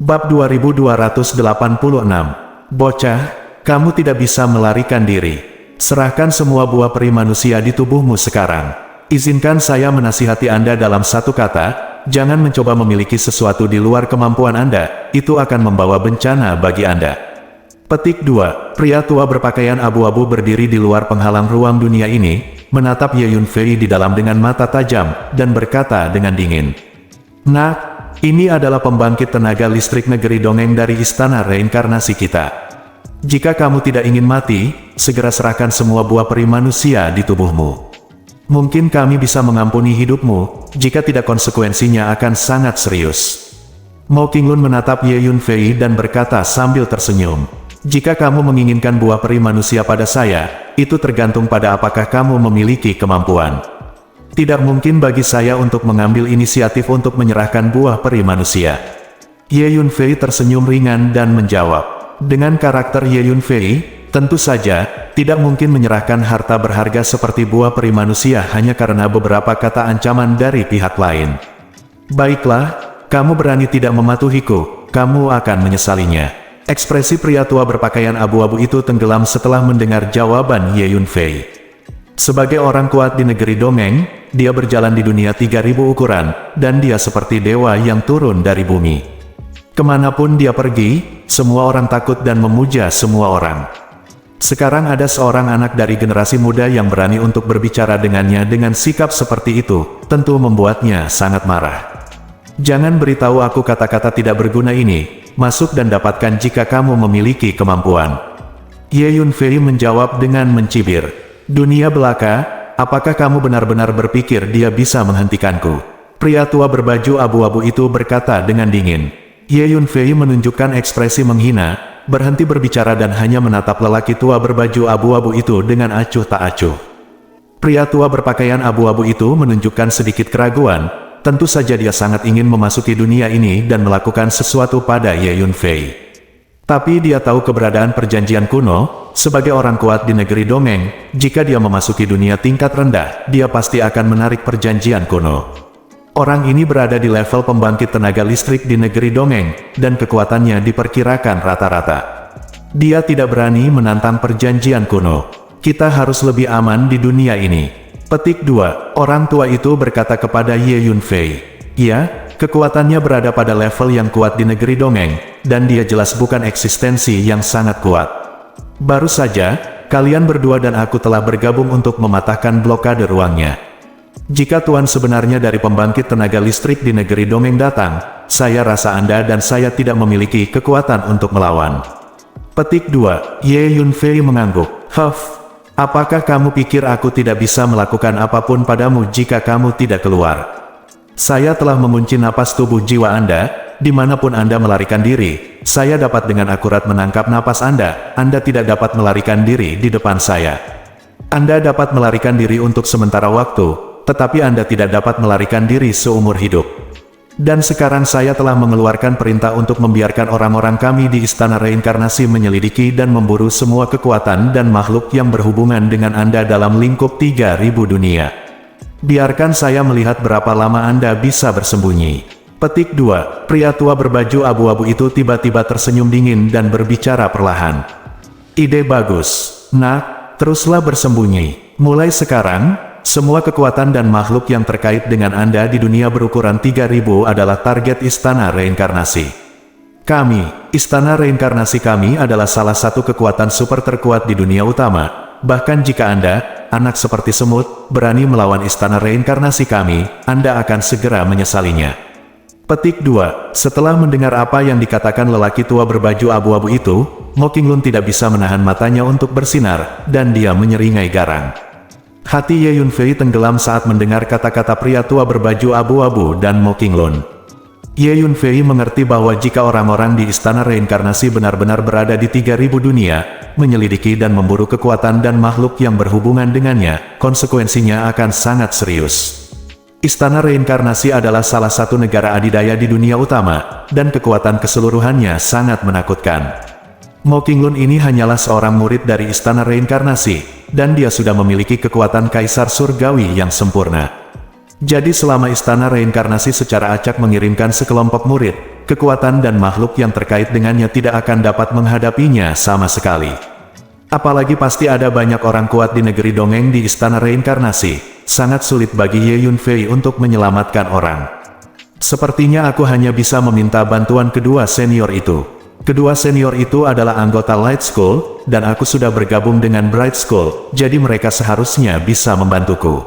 Bab 2286. Bocah, kamu tidak bisa melarikan diri. Serahkan semua buah peri manusia di tubuhmu sekarang. Izinkan saya menasihati Anda dalam satu kata, jangan mencoba memiliki sesuatu di luar kemampuan Anda, itu akan membawa bencana bagi Anda. Petik 2. Pria tua berpakaian abu-abu berdiri di luar penghalang ruang dunia ini, menatap Ye Yunfei di dalam dengan mata tajam, dan berkata dengan dingin. Nak, ini adalah pembangkit tenaga listrik negeri dongeng dari istana reinkarnasi kita. Jika kamu tidak ingin mati, segera serahkan semua buah peri manusia di tubuhmu. Mungkin kami bisa mengampuni hidupmu, jika tidak konsekuensinya akan sangat serius. Mo Qinglun menatap Ye Yunfei dan berkata sambil tersenyum. Jika kamu menginginkan buah peri manusia pada saya, itu tergantung pada apakah kamu memiliki kemampuan. Tidak mungkin bagi saya untuk mengambil inisiatif untuk menyerahkan buah peri manusia. Ye Yunfei tersenyum ringan dan menjawab. Dengan karakter Ye Yunfei, tentu saja, tidak mungkin menyerahkan harta berharga seperti buah peri manusia hanya karena beberapa kata ancaman dari pihak lain. Baiklah, kamu berani tidak mematuhiku, kamu akan menyesalinya. Ekspresi pria tua berpakaian abu-abu itu tenggelam setelah mendengar jawaban Ye Yunfei. Sebagai orang kuat di negeri dongeng, dia berjalan di dunia 3000 ukuran, dan dia seperti dewa yang turun dari bumi. Kemanapun dia pergi, semua orang takut dan memuja semua orang. Sekarang ada seorang anak dari generasi muda yang berani untuk berbicara dengannya dengan sikap seperti itu, tentu membuatnya sangat marah. Jangan beritahu aku kata-kata tidak berguna ini, masuk dan dapatkan jika kamu memiliki kemampuan. Ye Yunfei menjawab dengan mencibir. Dunia belaka, apakah kamu benar-benar berpikir dia bisa menghentikanku? Pria tua berbaju abu-abu itu berkata dengan dingin. Ye Yunfei menunjukkan ekspresi menghina, berhenti berbicara dan hanya menatap lelaki tua berbaju abu-abu itu dengan acuh tak acuh. Pria tua berpakaian abu-abu itu menunjukkan sedikit keraguan, tentu saja dia sangat ingin memasuki dunia ini dan melakukan sesuatu pada Ye Yunfei. Tapi dia tahu keberadaan perjanjian kuno, sebagai orang kuat di negeri dongeng, jika dia memasuki dunia tingkat rendah, dia pasti akan menarik perjanjian kuno. Orang ini berada di level pembangkit tenaga listrik di negeri dongeng, dan kekuatannya diperkirakan rata-rata. Dia tidak berani menantang perjanjian kuno. Kita harus lebih aman di dunia ini. Petik 2. Orang tua itu berkata kepada Ye Yunfei. Ya, kekuatannya berada pada level yang kuat di negeri dongeng, dan dia jelas bukan eksistensi yang sangat kuat. Baru saja, kalian berdua dan aku telah bergabung untuk mematahkan blokade ruangnya. Jika Tuan sebenarnya dari pembangkit tenaga listrik di negeri dongeng datang, saya rasa Anda dan saya tidak memiliki kekuatan untuk melawan. Petik 2. Ye Yunfei mengangguk. Apakah kamu pikir aku tidak bisa melakukan apapun padamu jika kamu tidak keluar? Saya telah mengunci napas tubuh jiwa Anda, dimanapun Anda melarikan diri, saya dapat dengan akurat menangkap napas Anda tidak dapat melarikan diri di depan saya. Anda dapat melarikan diri untuk sementara waktu, tetapi Anda tidak dapat melarikan diri seumur hidup. Dan sekarang saya telah mengeluarkan perintah untuk membiarkan orang-orang kami di istana reinkarnasi menyelidiki dan memburu semua kekuatan dan makhluk yang berhubungan dengan Anda dalam lingkup 3000 dunia. Biarkan saya melihat berapa lama Anda bisa bersembunyi. Petik 2. Pria tua berbaju abu-abu itu tiba-tiba tersenyum dingin dan berbicara perlahan. Ide bagus. Nak, teruslah bersembunyi. Mulai sekarang, semua kekuatan dan makhluk yang terkait dengan Anda di dunia berukuran 3000 adalah target istana reinkarnasi. Kami, istana reinkarnasi kami adalah salah satu kekuatan super terkuat di dunia utama. Bahkan jika Anda, anak seperti semut, berani melawan istana reinkarnasi kami, Anda akan segera menyesalinya. Petik 2. Setelah mendengar apa yang dikatakan lelaki tua berbaju abu-abu itu, Mo Qinglun tidak bisa menahan matanya untuk bersinar, dan dia menyeringai garang. Hati Ye Yunfei tenggelam saat mendengar kata-kata pria tua berbaju abu-abu dan Mo Qinglun. Ye Yunfei mengerti bahwa jika orang-orang di istana reinkarnasi benar-benar berada di 3000 dunia, menyelidiki dan memburu kekuatan dan makhluk yang berhubungan dengannya, konsekuensinya akan sangat serius. Istana reinkarnasi adalah salah satu negara adidaya di dunia utama, dan kekuatan keseluruhannya sangat menakutkan. Mo Qinglun ini hanyalah seorang murid dari istana reinkarnasi, dan dia sudah memiliki kekuatan kaisar surgawi yang sempurna. Jadi selama istana reinkarnasi secara acak mengirimkan sekelompok murid, kekuatan dan makhluk yang terkait dengannya tidak akan dapat menghadapinya sama sekali. Apalagi pasti ada banyak orang kuat di negeri dongeng di istana reinkarnasi. Sangat sulit bagi Ye Yunfei untuk menyelamatkan orang. Sepertinya aku hanya bisa meminta bantuan kedua senior itu. Kedua senior itu adalah anggota Light School, dan aku sudah bergabung dengan Bright School, jadi mereka seharusnya bisa membantuku.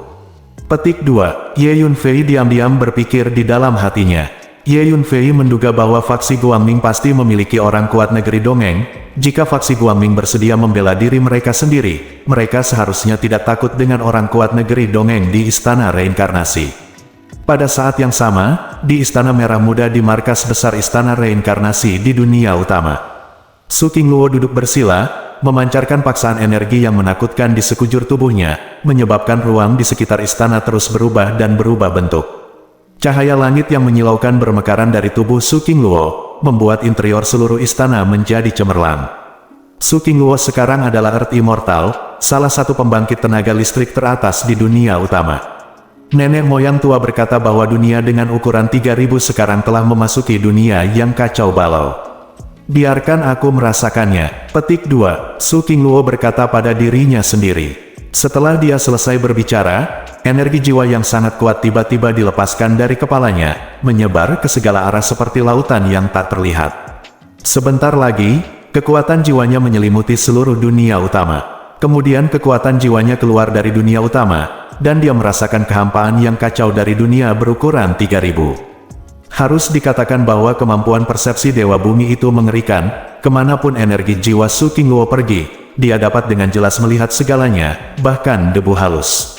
Petik 2. Ye Yunfei diam-diam berpikir di dalam hatinya. Ye Yunfei menduga bahwa faksi Guangming pasti memiliki orang kuat negeri dongeng. Jika faksi Guangming bersedia membela diri mereka sendiri, mereka seharusnya tidak takut dengan orang kuat negeri dongeng di istana reinkarnasi. Pada saat yang sama, di Istana Merah Muda di markas besar Istana Reinkarnasi di dunia utama, Su Qingluo duduk bersila, memancarkan paksaan energi yang menakutkan di sekujur tubuhnya, menyebabkan ruang di sekitar istana terus berubah dan berubah bentuk. Cahaya langit yang menyilaukan bermekaran dari tubuh Su Qingluo, membuat interior seluruh istana menjadi cemerlang. Su Qingluo sekarang adalah Earth Immortal, salah satu pembangkit tenaga listrik teratas di dunia utama. Nenek moyang tua berkata bahwa dunia dengan ukuran 3000 sekarang telah memasuki dunia yang kacau balau. Biarkan aku merasakannya. Petik 2. Su Qingluo berkata pada dirinya sendiri. Setelah dia selesai berbicara, energi jiwa yang sangat kuat tiba-tiba dilepaskan dari kepalanya, menyebar ke segala arah seperti lautan yang tak terlihat. Sebentar lagi, kekuatan jiwanya menyelimuti seluruh dunia utama. Kemudian kekuatan jiwanya keluar dari dunia utama, dan dia merasakan kehampaan yang kacau dari dunia berukuran 3000. Harus dikatakan bahwa kemampuan persepsi Dewa Bumi itu mengerikan. Kemanapun energi jiwa Su Qingluo pergi, dia dapat dengan jelas melihat segalanya, bahkan debu halus.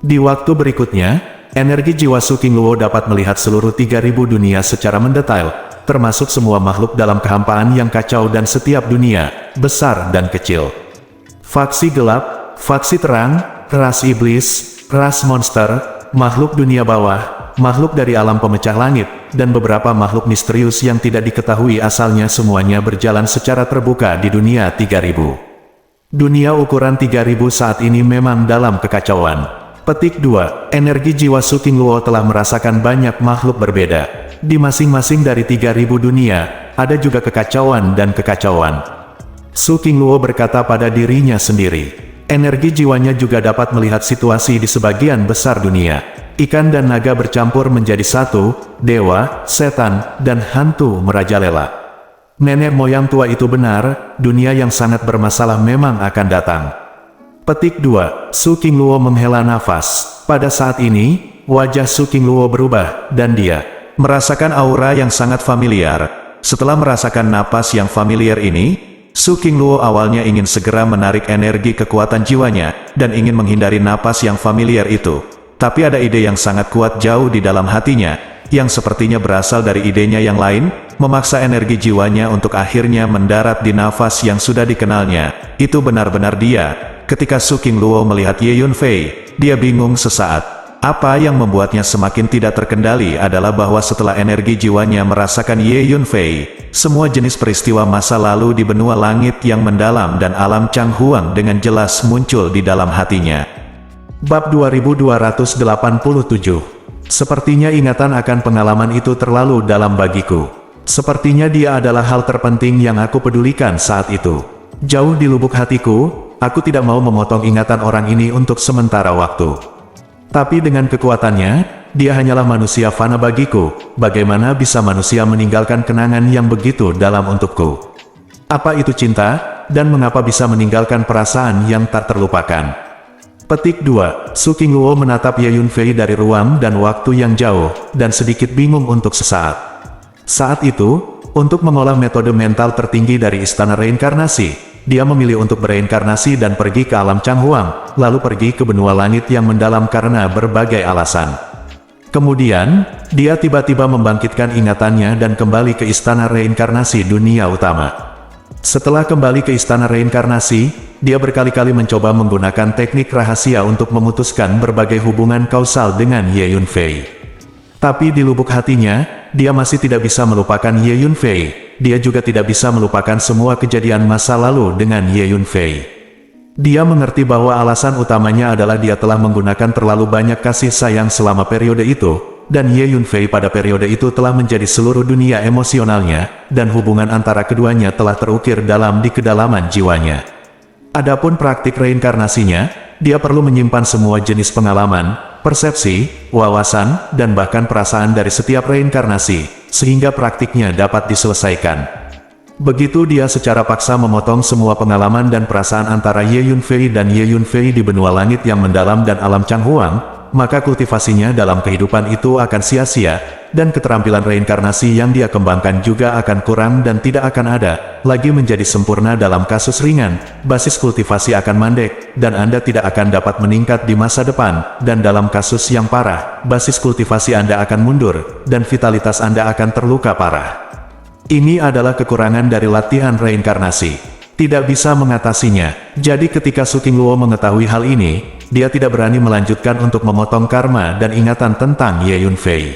Di waktu berikutnya, energi jiwa Su Qingluo dapat melihat seluruh 3000 dunia secara mendetail, termasuk semua makhluk dalam kehampaan yang kacau dan setiap dunia, besar dan kecil. Faksi gelap, faksi terang, ras iblis, ras monster, makhluk dunia bawah, makhluk dari alam pemecah langit, dan beberapa makhluk misterius yang tidak diketahui asalnya semuanya berjalan secara terbuka di dunia 3000. Dunia ukuran 3000 saat ini memang dalam kekacauan. Petik 2. Energi jiwa Su Qingluo telah merasakan banyak makhluk berbeda. Di masing-masing dari 3000 dunia, ada juga kekacauan dan kekacauan. Su Qingluo berkata pada dirinya sendiri. Energi jiwanya juga dapat melihat situasi di sebagian besar dunia. Ikan dan naga bercampur menjadi satu, dewa, setan, dan hantu merajalela. Nenek moyang tua itu benar, dunia yang sangat bermasalah memang akan datang. Petik 2. Su Qingluo menghela nafas. Pada saat ini, wajah Su Qingluo berubah, dan dia merasakan aura yang sangat familiar. Setelah merasakan napas yang familiar ini, Su Qingluo awalnya ingin segera menarik energi kekuatan jiwanya, dan ingin menghindari napas yang familiar itu. Tapi ada ide yang sangat kuat jauh di dalam hatinya, yang sepertinya berasal dari idenya yang lain, memaksa energi jiwanya untuk akhirnya mendarat di nafas yang sudah dikenalnya. Itu benar-benar dia. Ketika Su Qingluo melihat Ye Yunfei, dia bingung sesaat. Apa yang membuatnya semakin tidak terkendali adalah bahwa setelah energi jiwanya merasakan Ye Yunfei, semua jenis peristiwa masa lalu di benua langit yang mendalam dan alam Chang Huang dengan jelas muncul di dalam hatinya. Bab 2287. Sepertinya ingatan akan pengalaman itu terlalu dalam bagiku. Sepertinya dia adalah hal terpenting yang aku pedulikan saat itu. Jauh di lubuk hatiku, aku tidak mau memotong ingatan orang ini untuk sementara waktu. Tapi dengan kekuatannya, dia hanyalah manusia fana bagiku. Bagaimana bisa manusia meninggalkan kenangan yang begitu dalam untukku? Apa itu cinta, dan mengapa bisa meninggalkan perasaan yang tak terlupakan? Petik 2. Su Qingluo menatap Ye Yunfei dari ruang dan waktu yang jauh, dan sedikit bingung untuk sesaat. Saat itu, untuk mengolah metode mental tertinggi dari Istana Reinkarnasi, dia memilih untuk bereinkarnasi dan pergi ke alam Chang Huang, lalu pergi ke benua langit yang mendalam karena berbagai alasan. Kemudian, dia tiba-tiba membangkitkan ingatannya dan kembali ke Istana Reinkarnasi dunia utama. Setelah kembali ke Istana Reinkarnasi, dia berkali-kali mencoba menggunakan teknik rahasia untuk memutuskan berbagai hubungan kausal dengan Ye Yunfei. Tapi di lubuk hatinya, dia masih tidak bisa melupakan Ye Yunfei. Dia juga tidak bisa melupakan semua kejadian masa lalu dengan Ye Yunfei. Dia mengerti bahwa alasan utamanya adalah dia telah menggunakan terlalu banyak kasih sayang selama periode itu, dan Ye Yunfei pada periode itu telah menjadi seluruh dunia emosionalnya, dan hubungan antara keduanya telah terukir dalam di kedalaman jiwanya. Adapun praktik reinkarnasinya, dia perlu menyimpan semua jenis pengalaman, persepsi, wawasan, dan bahkan perasaan dari setiap reinkarnasi, sehingga praktiknya dapat diselesaikan. Begitu dia secara paksa memotong semua pengalaman dan perasaan antara Ye Yunfei dan Ye Yunfei di benua langit yang mendalam dan alam Changhuang, maka kultivasinya dalam kehidupan itu akan sia-sia, dan keterampilan reinkarnasi yang dia kembangkan juga akan kurang dan tidak akan ada lagi menjadi sempurna. Dalam kasus ringan, basis kultivasi akan mandek, dan Anda tidak akan dapat meningkat di masa depan, dan dalam kasus yang parah, basis kultivasi Anda akan mundur, dan vitalitas Anda akan terluka parah. Ini adalah kekurangan dari latihan reinkarnasi. Tidak bisa mengatasinya. Jadi ketika Su Qingluo mengetahui hal ini, dia tidak berani melanjutkan untuk memotong karma dan ingatan tentang Ye Yunfei.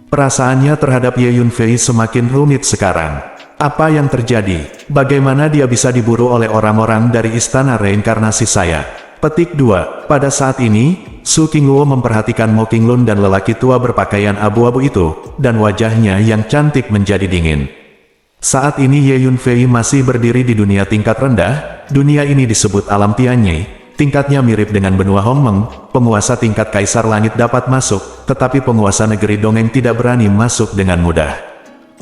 Perasaannya terhadap Ye Yunfei semakin rumit sekarang. Apa yang terjadi? Bagaimana dia bisa diburu oleh orang-orang dari istana reinkarnasi saya? Petik 2. Pada saat ini, Su Qingluo memperhatikan Mo Qinglun dan lelaki tua berpakaian abu-abu itu, dan wajahnya yang cantik menjadi dingin. Saat ini Ye Yunfei masih berdiri di dunia tingkat rendah. Dunia ini disebut alam Tianyi. Tingkatnya mirip dengan benua Hongmeng. Penguasa tingkat kaisar langit dapat masuk, tetapi penguasa negeri dongeng tidak berani masuk dengan mudah.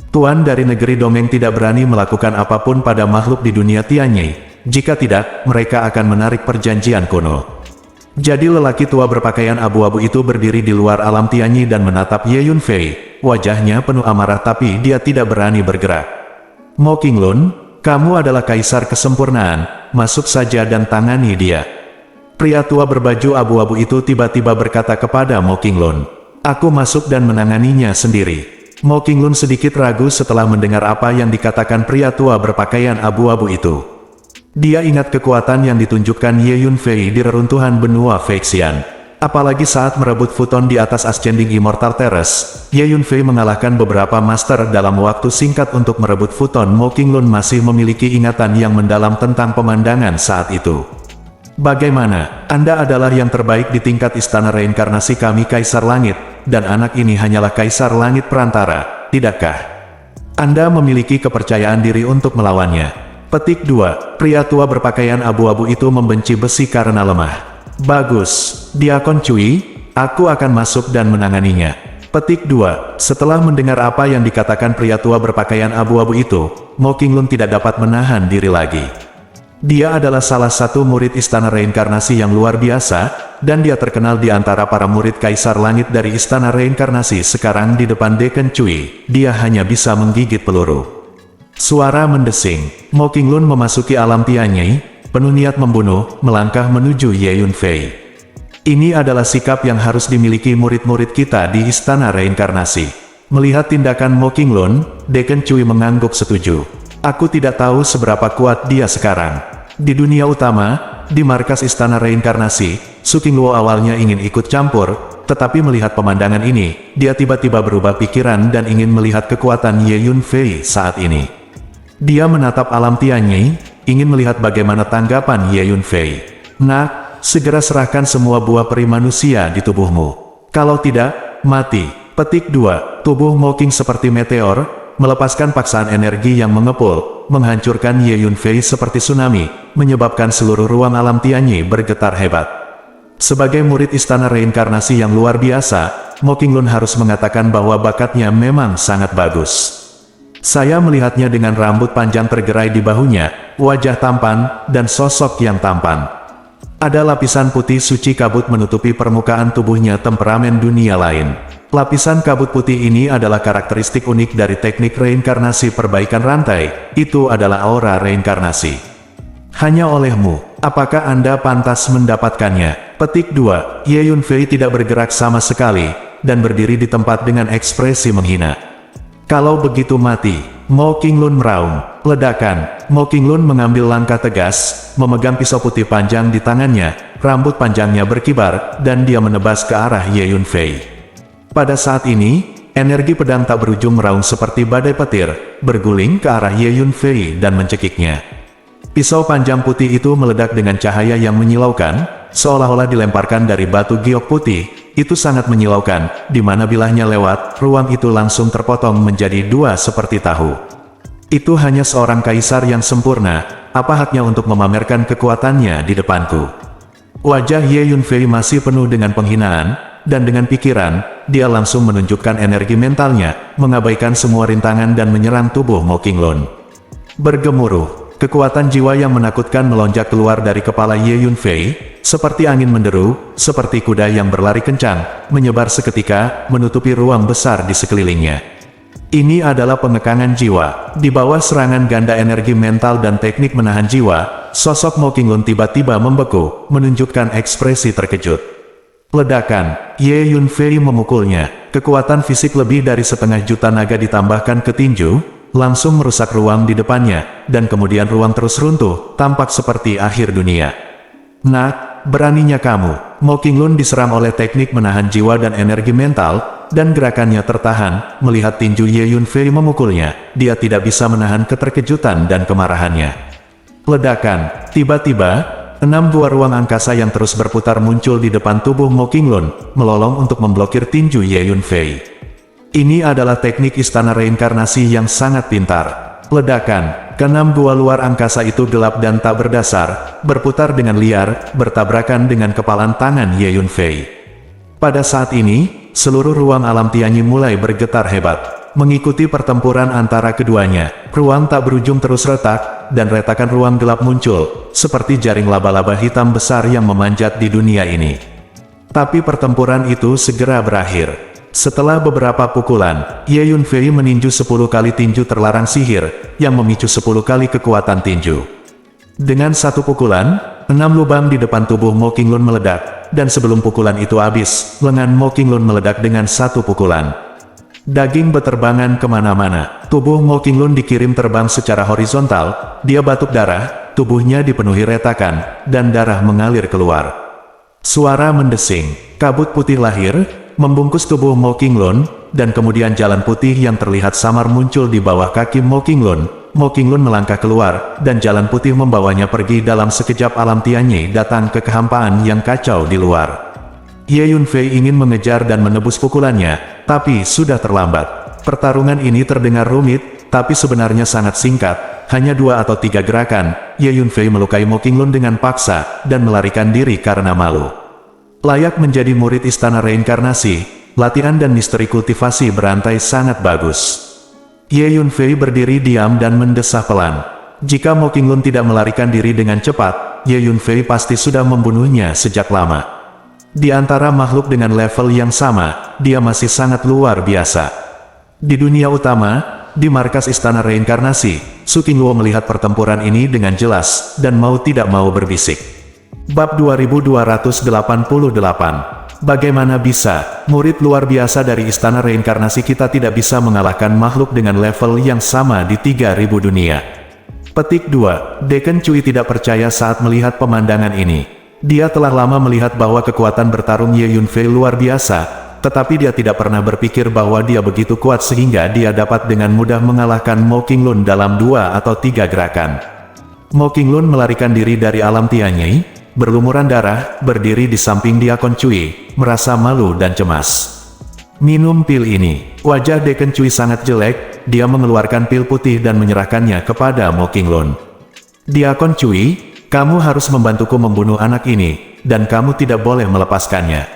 Tuan dari negeri dongeng tidak berani melakukan apapun pada makhluk di dunia Tianyi. Jika tidak, mereka akan menarik perjanjian kuno. Jadi lelaki tua berpakaian abu-abu itu berdiri di luar alam Tianyi dan menatap Ye Yunfei. Wajahnya penuh amarah tapi dia tidak berani bergerak. Mo Qinglun, kamu adalah kaisar kesempurnaan, masuk saja dan tangani dia. Pria tua berbaju abu-abu itu tiba-tiba berkata kepada Mo Qinglun. Aku masuk dan menanganinya sendiri. Mo Qinglun sedikit ragu setelah mendengar apa yang dikatakan pria tua berpakaian abu-abu itu. Dia ingat kekuatan yang ditunjukkan Ye Yunfei di reruntuhan benua Feixian. Apalagi saat merebut Futon di atas Ascending Immortal Terrace, Ye Yunfei mengalahkan beberapa master dalam waktu singkat untuk merebut Futon. Mo Qinglun masih memiliki ingatan yang mendalam tentang pemandangan saat itu. Bagaimana? Anda adalah yang terbaik di tingkat istana reinkarnasi kami Kaisar Langit, dan anak ini hanyalah Kaisar Langit perantara, tidakkah? Anda memiliki kepercayaan diri untuk melawannya. Petik 2. Pria tua berpakaian abu-abu itu membenci besi karena lemah. Bagus, Diakon Cui, aku akan masuk dan menanganinya. Petik 2. Setelah mendengar apa yang dikatakan pria tua berpakaian abu-abu itu, Mo Qinglun tidak dapat menahan diri lagi. Dia adalah salah satu murid istana reinkarnasi yang luar biasa, dan dia terkenal di antara para murid Kaisar Langit dari istana reinkarnasi. Sekarang di depan Deacon Cui, dia hanya bisa menggigit peluru. Suara mendesing, Mo Qinglun memasuki alam Tianyi, penuh niat membunuh, melangkah menuju Ye Yunfei. Ini adalah sikap yang harus dimiliki murid-murid kita di istana reinkarnasi. Melihat tindakan Mo Qinglun, Deacon Cui mengangguk setuju. Aku tidak tahu seberapa kuat dia sekarang. Di dunia utama, di markas istana reinkarnasi, Su Qingluo awalnya ingin ikut campur, tetapi melihat pemandangan ini, dia tiba-tiba berubah pikiran dan ingin melihat kekuatan Ye Yunfei saat ini. Dia menatap alam Tianyi, ingin melihat bagaimana tanggapan Ye Yunfei. Nak, segera serahkan semua buah peri manusia di tubuhmu. Kalau tidak, mati. Petik 2. Tubuh Mo Qing seperti meteor, melepaskan paksaan energi yang mengepul, menghancurkan Ye Yunfei seperti tsunami, menyebabkan seluruh ruang alam Tianyi bergetar hebat. Sebagai murid istana reinkarnasi yang luar biasa, Mo Qinglun harus mengatakan bahwa bakatnya memang sangat bagus. Saya melihatnya dengan rambut panjang tergerai di bahunya, wajah tampan, dan sosok yang tampan. Ada lapisan putih suci kabut menutupi permukaan tubuhnya. Temperamen dunia lain. Lapisan kabut putih ini adalah karakteristik unik dari teknik reinkarnasi perbaikan rantai. Itu adalah aura reinkarnasi. Hanya olehmu, apakah Anda pantas mendapatkannya? Petik 2. Ye Yunfei tidak bergerak sama sekali, dan berdiri di tempat dengan ekspresi menghina. Kalau begitu mati, Mo Qinglun meraung. Ledakan, Mo Qinglun mengambil langkah tegas, memegang pisau putih panjang di tangannya, rambut panjangnya berkibar, dan dia menebas ke arah Ye Yunfei. Pada saat ini, energi pedang tak berujung meraung seperti badai petir, berguling ke arah Ye Yunfei dan mencekiknya. Pisau panjang putih itu meledak dengan cahaya yang menyilaukan, seolah-olah dilemparkan dari batu giok putih, itu sangat menyilaukan, di mana bilahnya lewat, ruang itu langsung terpotong menjadi dua seperti tahu. Itu hanya seorang kaisar yang sempurna, apa haknya untuk memamerkan kekuatannya di depanku? Wajah Ye Yunfei masih penuh dengan penghinaan, dan dengan pikiran, dia langsung menunjukkan energi mentalnya, mengabaikan semua rintangan dan menyerang tubuh Mo Qinglun. Bergemuruh, kekuatan jiwa yang menakutkan melonjak keluar dari kepala Ye Yunfei, seperti angin menderu, seperti kuda yang berlari kencang, menyebar seketika, menutupi ruang besar di sekelilingnya. Ini adalah pengekangan jiwa. Di bawah serangan ganda energi mental dan teknik menahan jiwa, sosok Mo Qinglun tiba-tiba membeku, menunjukkan ekspresi terkejut. Ledakan, Ye Yunfei memukulnya, kekuatan fisik lebih dari 1,5 juta naga ditambahkan ke tinju, langsung merusak ruang di depannya, dan kemudian ruang terus runtuh, tampak seperti akhir dunia. Nak, beraninya kamu. Mo Qinglun diserang oleh teknik menahan jiwa dan energi mental, dan gerakannya tertahan, melihat tinju Ye Yunfei memukulnya, dia tidak bisa menahan keterkejutan dan kemarahannya. Ledakan, tiba-tiba, 6 buah ruang angkasa yang terus berputar muncul di depan tubuh Mo Qinglun, melolong untuk memblokir tinju Ye Yunfei. Ini adalah teknik istana reinkarnasi yang sangat pintar. Ledakan, ke-6 buah luar angkasa itu gelap dan tak berdasar, berputar dengan liar, bertabrakan dengan kepalan tangan Ye Yunfei. Pada saat ini, seluruh ruang alam Tianyi mulai bergetar hebat. Mengikuti pertempuran antara keduanya, ruang tak berujung terus retak, dan retakan ruang gelap muncul, seperti jaring laba-laba hitam besar yang memanjat di dunia ini. Tapi pertempuran itu segera berakhir. Setelah beberapa pukulan, Ye Yunfei meninju 10 kali tinju terlarang sihir, yang memicu 10 kali kekuatan tinju. Dengan satu pukulan, 6 lubang di depan tubuh Mo Qinglun meledak, dan sebelum pukulan itu habis, lengan Mo Qinglun meledak dengan satu pukulan. Daging beterbangan kemana-mana, tubuh Mo Qinglun dikirim terbang secara horizontal, dia batuk darah, tubuhnya dipenuhi retakan, dan darah mengalir keluar. Suara mendesing, kabut putih lahir, membungkus tubuh Mo Qinglun, dan kemudian jalan putih yang terlihat samar muncul di bawah kaki Mo Qinglun. Mo Qinglun melangkah keluar, dan jalan putih membawanya pergi dalam sekejap. Alam Tianyi datang ke kehampaan yang kacau di luar. Ye Yunfei ingin mengejar dan menebus pukulannya, tapi sudah terlambat. Pertarungan ini terdengar rumit, tapi sebenarnya sangat singkat, hanya 2 atau 3 gerakan. Ye Yunfei melukai Mo Qinglun dengan paksa, dan melarikan diri karena malu. Layak menjadi murid istana reinkarnasi, latihan dan misteri kultivasi berantai sangat bagus. Ye Yunfei berdiri diam dan mendesah pelan. Jika Mo Qinglun tidak melarikan diri dengan cepat, Ye Yunfei pasti sudah membunuhnya sejak lama. Di antara makhluk dengan level yang sama, dia masih sangat luar biasa. Di dunia utama, di markas istana reinkarnasi, Su Qingluo melihat pertempuran ini dengan jelas, dan mau tidak mau berbisik. Bab 2288. Bagaimana bisa, murid luar biasa dari istana reinkarnasi kita tidak bisa mengalahkan makhluk dengan level yang sama di 3000 dunia? Petik 2. Dekan Cui tidak percaya saat melihat pemandangan ini. Dia telah lama melihat bahwa kekuatan bertarung Ye Yunfei luar biasa, tetapi dia tidak pernah berpikir bahwa dia begitu kuat sehingga dia dapat dengan mudah mengalahkan Mo Qinglun dalam 2 atau 3 gerakan. Mo Qinglun melarikan diri dari alam Tianyi, berlumuran darah, berdiri di samping Dekan Cui, merasa malu dan cemas. Minum pil ini. Wajah Dekan Cui sangat jelek, dia mengeluarkan pil putih dan menyerahkannya kepada Mo Qinglun. Dekan Cui, kamu harus membantuku membunuh anak ini, dan kamu tidak boleh melepaskannya.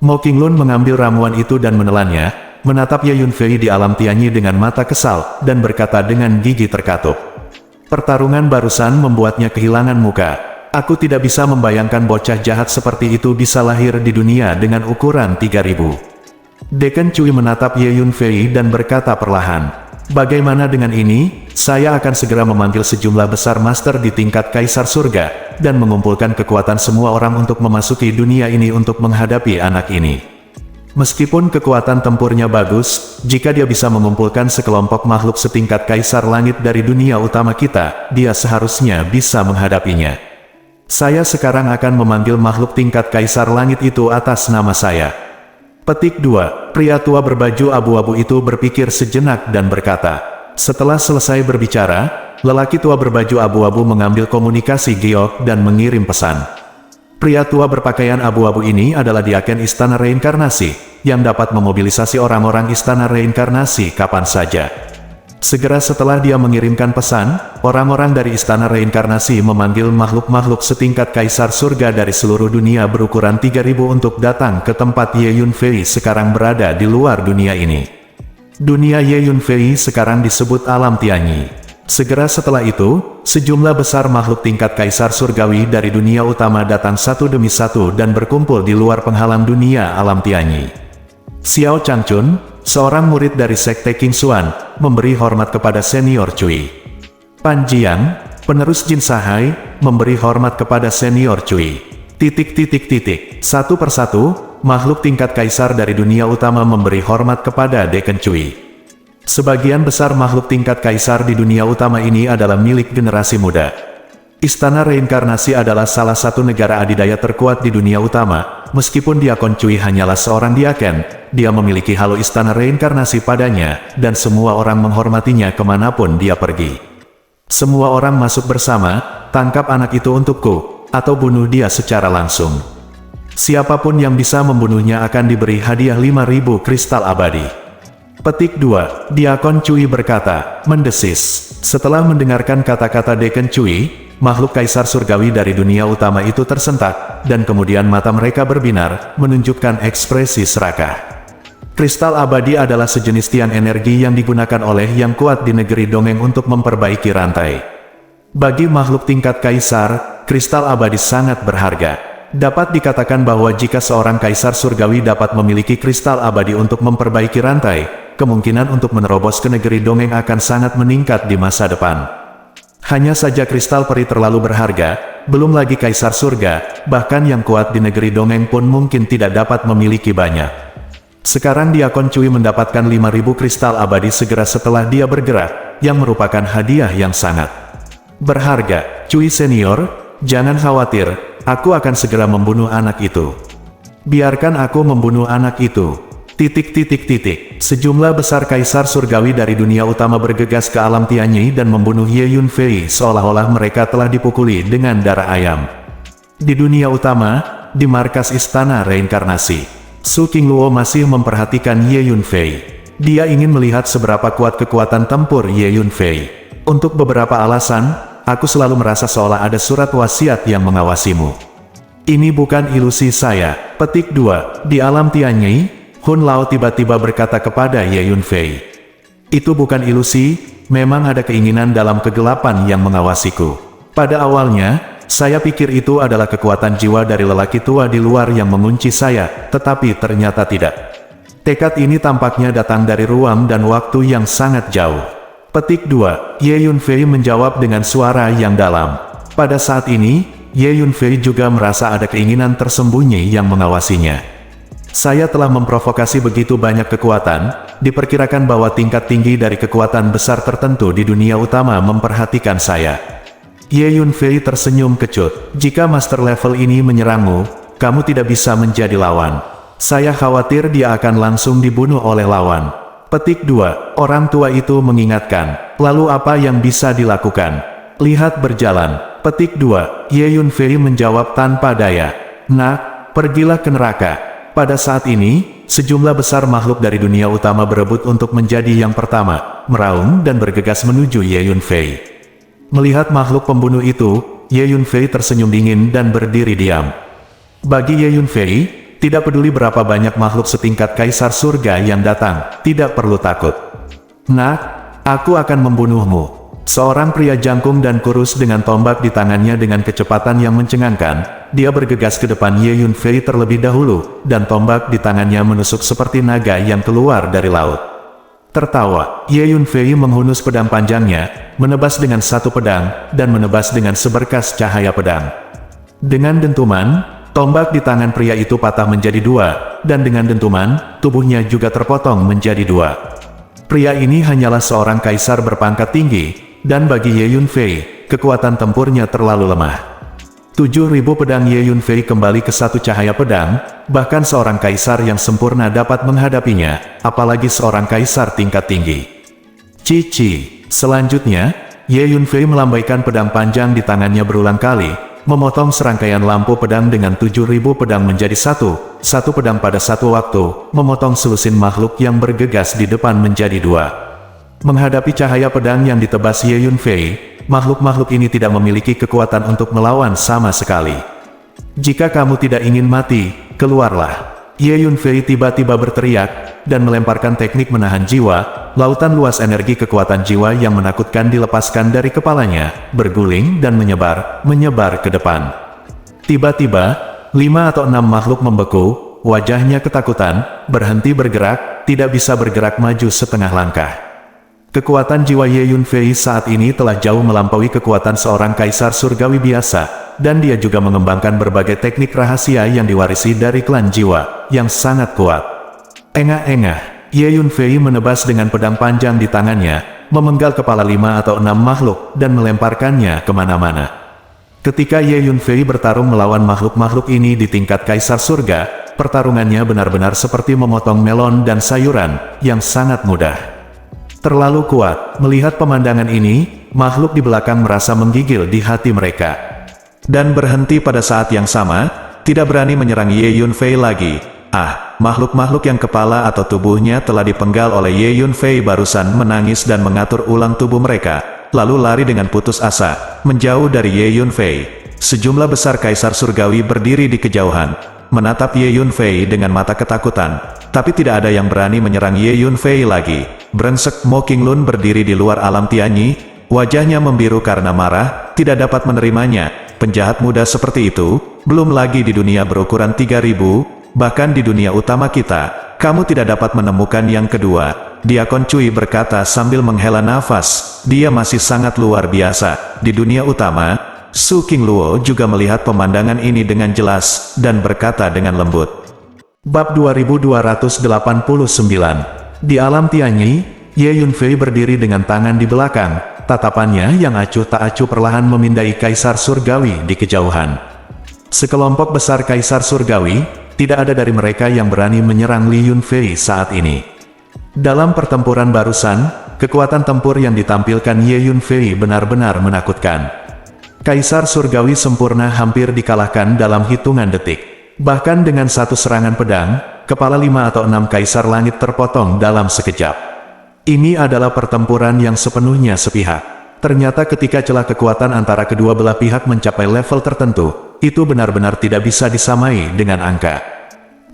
Mo Qinglun mengambil ramuan itu dan menelannya, menatap Ye Yunfei di alam Tianyi dengan mata kesal, dan berkata dengan gigi terkatup. Pertarungan barusan membuatnya kehilangan muka. Aku tidak bisa membayangkan bocah jahat seperti itu bisa lahir di dunia dengan ukuran 3000. Dekan Cui menatap Ye Yunfei dan berkata perlahan, bagaimana dengan ini? Saya akan segera memanggil sejumlah besar master di tingkat Kaisar Surga, dan mengumpulkan kekuatan semua orang untuk memasuki dunia ini untuk menghadapi anak ini. Meskipun kekuatan tempurnya bagus, jika dia bisa mengumpulkan sekelompok makhluk setingkat Kaisar Langit dari dunia utama kita, dia seharusnya bisa menghadapinya. Saya sekarang akan memanggil makhluk tingkat Kaisar Langit itu atas nama saya. Petik 2. Pria tua berbaju abu-abu itu berpikir sejenak dan berkata. Setelah selesai berbicara, lelaki tua berbaju abu-abu mengambil komunikasi giok dan mengirim pesan. Pria tua berpakaian abu-abu ini adalah Diaken Istana Reinkarnasi, yang dapat memobilisasi orang-orang Istana Reinkarnasi kapan saja. Segera setelah dia mengirimkan pesan, orang-orang dari Istana Reinkarnasi memanggil makhluk-makhluk setingkat Kaisar Surga dari seluruh dunia berukuran 3000 untuk datang ke tempat Ye Yunfei sekarang berada di luar dunia ini. Dunia Ye Yunfei sekarang disebut Alam Tianyi. Segera setelah itu, sejumlah besar makhluk tingkat Kaisar Surgawi dari dunia utama datang satu demi satu dan berkumpul di luar penghalang dunia Alam Tianyi. Xiao Changchun, seorang murid dari Sekte King Xuan, memberi hormat kepada Senior Cui. Pan Jiang, penerus Jin Sahai, memberi hormat kepada Senior Cui. Satu persatu, makhluk tingkat Kaisar dari dunia utama memberi hormat kepada Deken Cui. Sebagian besar makhluk tingkat Kaisar di dunia utama ini adalah milik generasi muda. Istana Reinkarnasi adalah salah satu negara adidaya terkuat di dunia utama. Meskipun Diakon Cui hanyalah seorang diaken, dia memiliki halo Istana Reinkarnasi padanya, dan semua orang menghormatinya kemanapun dia pergi. Semua orang masuk bersama, tangkap anak itu untukku, atau bunuh dia secara langsung. Siapapun yang bisa membunuhnya akan diberi hadiah 5000 kristal abadi. Petik 2. Diakon Cui berkata, mendesis. Setelah mendengarkan kata-kata Deken Cui, makhluk Kaisar Surgawi dari dunia utama itu tersentak, dan kemudian mata mereka berbinar, menunjukkan ekspresi serakah. Kristal abadi adalah sejenis tiang energi yang digunakan oleh yang kuat di negeri dongeng untuk memperbaiki rantai. Bagi makhluk tingkat Kaisar, kristal abadi sangat berharga. Dapat dikatakan bahwa jika seorang Kaisar Surgawi dapat memiliki kristal abadi untuk memperbaiki rantai, kemungkinan untuk menerobos ke negeri dongeng akan sangat meningkat di masa depan. Hanya saja kristal peri terlalu berharga, belum lagi Kaisar Surga, bahkan yang kuat di negeri dongeng pun mungkin tidak dapat memiliki banyak. Sekarang Diakon Cui mendapatkan 5000 kristal abadi segera setelah dia bergerak, yang merupakan hadiah yang sangat berharga. Cui Senior, jangan khawatir, aku akan segera membunuh anak itu. Biarkan aku membunuh anak itu. Sejumlah besar Kaisar Surgawi dari dunia utama bergegas ke Alam Tianyi dan membunuh Ye Yunfei seolah-olah mereka telah dipukuli dengan darah ayam. Di dunia utama, di markas Istana Reinkarnasi, Su Qingluo masih memperhatikan Ye Yunfei. Dia ingin melihat seberapa kuat kekuatan tempur Ye Yunfei. Untuk beberapa alasan, aku selalu merasa seolah ada surat wasiat yang mengawasimu. Ini bukan ilusi saya. Petik 2. Di Alam Tianyi, Hun Lao tiba-tiba berkata kepada Ye Yunfei. Itu bukan ilusi, memang ada keinginan dalam kegelapan yang mengawasiku. Pada awalnya, saya pikir itu adalah kekuatan jiwa dari lelaki tua di luar yang mengunci saya, tetapi ternyata tidak. Tekad ini tampaknya datang dari ruang dan waktu yang sangat jauh. Petik 2. Ye Yunfei menjawab dengan suara yang dalam. Pada saat ini, Ye Yunfei juga merasa ada keinginan tersembunyi yang mengawasinya. Saya telah memprovokasi begitu banyak kekuatan, diperkirakan bahwa tingkat tinggi dari kekuatan besar tertentu di dunia utama memperhatikan saya. Ye Yunfei tersenyum kecut. Jika master level ini menyerangmu, kamu tidak bisa menjadi lawan. Saya khawatir dia akan langsung dibunuh oleh lawan. Petik 2. Orang tua itu mengingatkan. Lalu apa yang bisa dilakukan? Lihat berjalan. Petik 2. Ye Yunfei menjawab tanpa daya. Nak, pergilah ke neraka. Pada saat ini, sejumlah besar makhluk dari dunia utama berebut untuk menjadi yang pertama, meraung dan bergegas menuju Ye Yunfei. Melihat makhluk pembunuh itu, Ye Yunfei tersenyum dingin dan berdiri diam. Bagi Ye Yunfei, tidak peduli berapa banyak makhluk setingkat Kaisar Surga yang datang, tidak perlu takut. Nak, aku akan membunuhmu. Seorang pria jangkung dan kurus dengan tombak di tangannya dengan kecepatan yang mencengangkan, dia bergegas ke depan Ye Yunfei terlebih dahulu, dan tombak di tangannya menusuk seperti naga yang keluar dari laut. Tertawa, Ye Yunfei menghunus pedang panjangnya, menebas dengan satu pedang, dan menebas dengan seberkas cahaya pedang. Dengan dentuman, tombak di tangan pria itu patah menjadi dua, dan dengan dentuman, tubuhnya juga terpotong menjadi dua. Pria ini hanyalah seorang kaisar berpangkat tinggi, dan bagi Ye Yunfei, kekuatan tempurnya terlalu lemah. 7.000 pedang Ye Yunfei kembali ke satu cahaya pedang, bahkan seorang kaisar yang sempurna dapat menghadapinya, apalagi seorang kaisar tingkat tinggi. Cici. Selanjutnya, Ye Yunfei melambaikan pedang panjang di tangannya berulang kali, memotong serangkaian lampu pedang dengan 7.000 pedang menjadi satu pedang pada satu waktu, memotong selusin makhluk yang bergegas di depan menjadi dua. Menghadapi cahaya pedang yang ditebas Ye Yunfei, makhluk-makhluk ini tidak memiliki kekuatan untuk melawan sama sekali. Jika kamu tidak ingin mati, keluarlah. Ye Yunfei tiba-tiba berteriak, dan melemparkan teknik menahan jiwa, lautan luas energi kekuatan jiwa yang menakutkan dilepaskan dari kepalanya, berguling dan menyebar ke depan. Tiba-tiba, 5 atau 6 makhluk membeku, wajahnya ketakutan, berhenti bergerak, tidak bisa bergerak maju setengah langkah. Kekuatan jiwa Ye Yunfei saat ini telah jauh melampaui kekuatan seorang kaisar surgawi biasa, dan dia juga mengembangkan berbagai teknik rahasia yang diwarisi dari klan jiwa, yang sangat kuat. Engah-engah, Ye Yunfei menebas dengan pedang panjang di tangannya, memenggal kepala 5 atau 6 makhluk, dan melemparkannya kemana-mana. Ketika Ye Yunfei bertarung melawan makhluk-makhluk ini di tingkat kaisar surga, pertarungannya benar-benar seperti memotong melon dan sayuran, yang sangat mudah. Terlalu kuat. Melihat pemandangan ini, makhluk di belakang merasa menggigil di hati mereka. Dan berhenti pada saat yang sama, tidak berani menyerang Ye Yunfei lagi. Makhluk-makhluk yang kepala atau tubuhnya telah dipenggal oleh Ye Yunfei barusan menangis dan mengatur ulang tubuh mereka, lalu lari dengan putus asa, menjauh dari Ye Yunfei. Sejumlah besar kaisar surgawi berdiri di kejauhan, menatap Ye Yunfei dengan mata ketakutan, tapi tidak ada yang berani menyerang Ye Yunfei lagi. Brengsek, Mo Qinglun berdiri di luar alam Tianyi, wajahnya membiru karena marah, tidak dapat menerimanya. Penjahat muda seperti itu, belum lagi di dunia berukuran 3000, bahkan di dunia utama kita, kamu tidak dapat menemukan yang kedua. Diakon Cui berkata sambil menghela nafas, dia masih sangat luar biasa. Di dunia utama, Su Qingluo juga melihat pemandangan ini dengan jelas, dan berkata dengan lembut. Bab 2289. Di alam Tianyi, Ye Yunfei berdiri dengan tangan di belakang, tatapannya yang acuh tak acuh perlahan memindai kaisar surgawi di kejauhan. Sekelompok besar kaisar surgawi, tidak ada dari mereka yang berani menyerang Li Yunfei saat ini. Dalam pertempuran barusan, kekuatan tempur yang ditampilkan Ye Yunfei benar-benar menakutkan. Kaisar surgawi sempurna hampir dikalahkan dalam hitungan detik. Bahkan dengan satu serangan pedang, kepala 5 atau 6 kaisar langit terpotong dalam sekejap. Ini adalah pertempuran yang sepenuhnya sepihak. Ternyata ketika celah kekuatan antara kedua belah pihak mencapai level tertentu, itu benar-benar tidak bisa disamai dengan angka.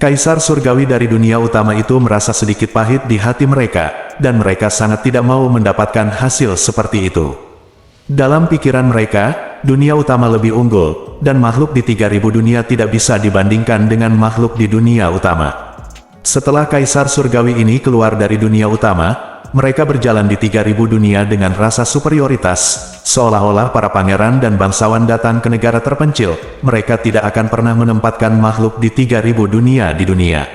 Kaisar surgawi dari dunia utama itu merasa sedikit pahit di hati mereka, dan mereka sangat tidak mau mendapatkan hasil seperti itu. Dalam pikiran mereka, dunia utama lebih unggul, dan makhluk di 3000 dunia tidak bisa dibandingkan dengan makhluk di dunia utama. Setelah kaisar surgawi ini keluar dari dunia utama, mereka berjalan di 3000 dunia dengan rasa superioritas, seolah-olah para pangeran dan bangsawan datang ke negara terpencil. Mereka tidak akan pernah menempatkan makhluk di 3000 dunia di dunia.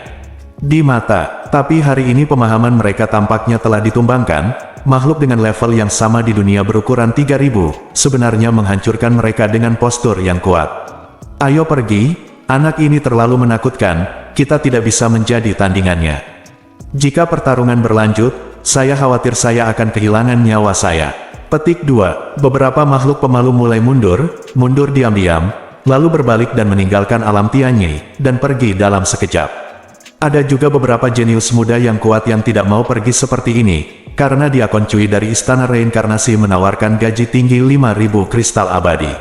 Di mata, tapi hari ini pemahaman mereka tampaknya telah ditumbangkan. Makhluk dengan level yang sama di dunia berukuran 3000, sebenarnya menghancurkan mereka dengan postur yang kuat. Ayo pergi, anak ini terlalu menakutkan, kita tidak bisa menjadi tandingannya. Jika pertarungan berlanjut, saya khawatir saya akan kehilangan nyawa saya. Petik 2. Beberapa makhluk pemalu mulai mundur diam-diam, lalu berbalik dan meninggalkan alam Tianyi, dan pergi dalam sekejap. Ada juga beberapa jenius muda yang kuat yang tidak mau pergi seperti ini, karena Diakon Cui dari Istana Reinkarnasi menawarkan gaji tinggi 5.000 kristal abadi.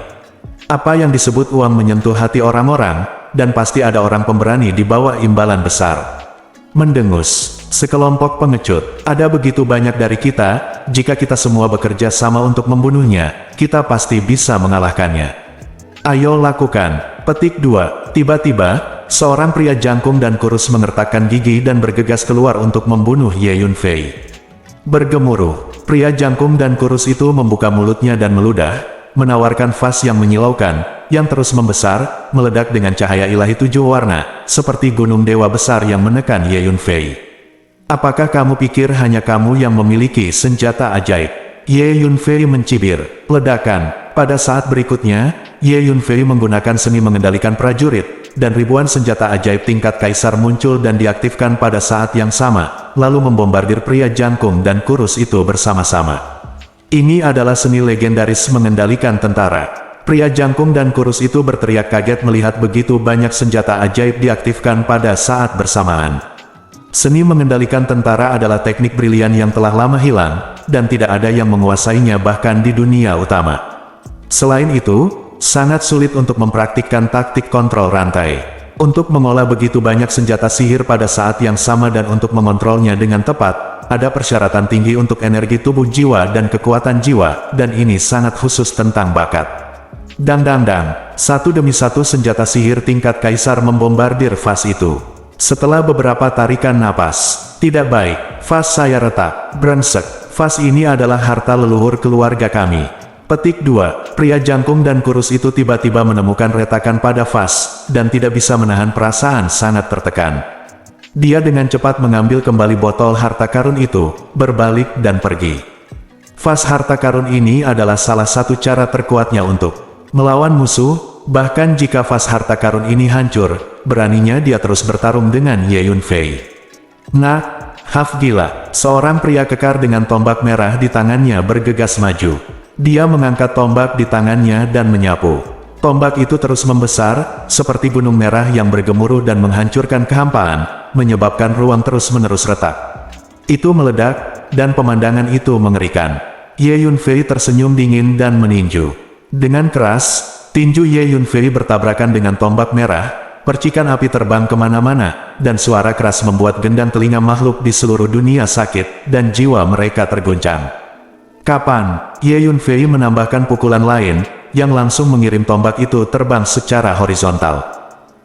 Apa yang disebut uang menyentuh hati orang-orang, dan pasti ada orang pemberani di bawah imbalan besar. Mendengus, sekelompok pengecut, ada begitu banyak dari kita, jika kita semua bekerja sama untuk membunuhnya, kita pasti bisa mengalahkannya. Ayo lakukan. Petik 2. Tiba-tiba, seorang pria jangkung dan kurus mengertakkan gigi dan bergegas keluar untuk membunuh Ye Yunfei. Bergemuruh, pria jangkung dan kurus itu membuka mulutnya dan meludah, menawarkan vas yang menyilaukan, yang terus membesar, meledak dengan cahaya ilahi 7 warna, seperti gunung dewa besar yang menekan Ye Yunfei. Apakah kamu pikir hanya kamu yang memiliki senjata ajaib? Ye Yunfei mencibir. Ledakan. Pada saat berikutnya, Ye Yunfei menggunakan seni mengendalikan prajurit, dan ribuan senjata ajaib tingkat kaisar muncul dan diaktifkan pada saat yang sama, lalu membombardir pria jangkung dan kurus itu bersama-sama. Ini adalah seni legendaris mengendalikan tentara. Pria jangkung dan kurus itu berteriak kaget melihat begitu banyak senjata ajaib diaktifkan pada saat bersamaan. Seni mengendalikan tentara adalah teknik brilian yang telah lama hilang, dan tidak ada yang menguasainya bahkan di dunia utama. Selain itu, sangat sulit untuk mempraktikkan taktik kontrol rantai. Untuk mengolah begitu banyak senjata sihir pada saat yang sama dan untuk mengontrolnya dengan tepat, ada persyaratan tinggi untuk energi tubuh jiwa dan kekuatan jiwa, dan ini sangat khusus tentang bakat. Dang dang dang, satu demi satu senjata sihir tingkat kaisar membombardir vas itu. Setelah beberapa tarikan napas, tidak baik, vas saya retak, brengsek, vas ini adalah harta leluhur keluarga kami. Petik 2, pria jangkung dan kurus itu tiba-tiba menemukan retakan pada vas, dan tidak bisa menahan perasaan sangat tertekan. Dia dengan cepat mengambil kembali botol harta karun itu, berbalik dan pergi. Vas harta karun ini adalah salah satu cara terkuatnya untuk melawan musuh, bahkan jika vas harta karun ini hancur, beraninya dia terus bertarung dengan Ye Yunfei. Nah, haf gila, seorang pria kekar dengan tombak merah di tangannya bergegas maju. Dia mengangkat tombak di tangannya dan menyapu. Tombak itu terus membesar, seperti gunung merah yang bergemuruh dan menghancurkan kehampaan, menyebabkan ruang terus-menerus retak. Itu meledak, dan pemandangan itu mengerikan. Ye Yunfei tersenyum dingin dan meninju. Dengan keras, tinju Ye Yunfei bertabrakan dengan tombak merah, percikan api terbang kemana-mana, dan suara keras membuat gendang telinga makhluk di seluruh dunia sakit, dan jiwa mereka terguncang. Kapan? Ye Yunfei menambahkan pukulan lain, yang langsung mengirim tombak itu terbang secara horizontal.